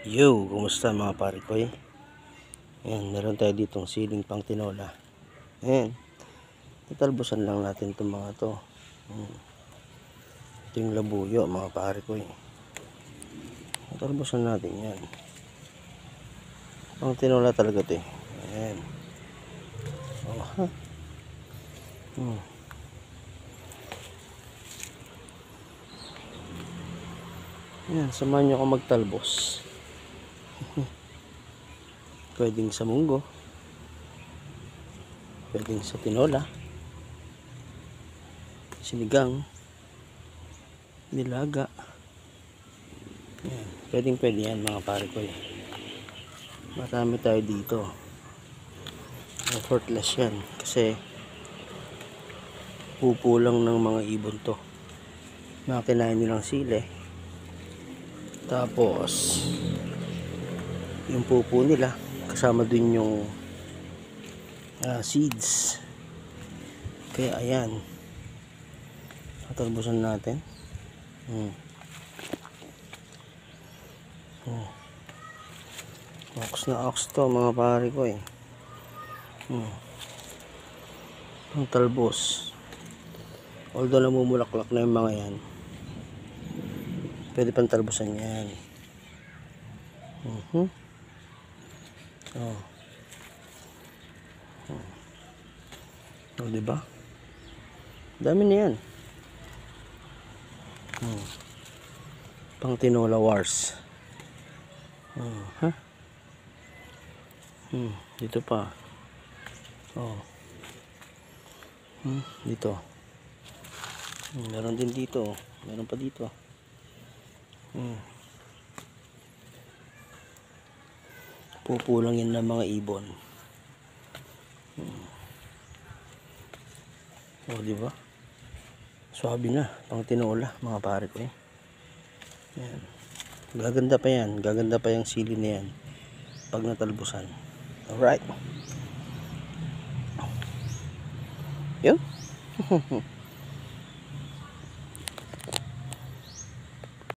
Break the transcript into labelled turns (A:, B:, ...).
A: Yo, kumusta mga pare ko eh? Ayan, meron tayo ditong siling pang tinola. Ayan, tatalbusan lang natin itong mga to. Ito yung labuyo mga pare ko eh. Tatalbusan natin yan. Pang tinola talaga ito eh. Ayan. Oh, ha? Ayan, samahan nyo ako magtalbos. Pwedeng sa munggo, pwedeng sa tinola, sinigang, nilaga. Ayan, pwede yan mga pare ko eh. Marami tayo dito. Effortless yan kasi pupulang ng mga ibon to. Nakakinain nilang sili, tapos yung pupo nila kasama din yung seeds. Kaya ayan, tatalbusan natin. Ox na ox to mga pare ko eh. Ang talbos, although namumulaklak na yung mga yan, pwede pang talbusan yan. Diba? Dami na yan. Pang tinola wars. Dito pa. Dito. Meron din dito. Meron pa dito. Pupulangin ng mga ibon. Diba? Swabe na. Pang tinola mga pare ko eh. Yan. Gaganda pa yan. Gaganda pa yung sili na yan pag natalbusan. Alright. Yun.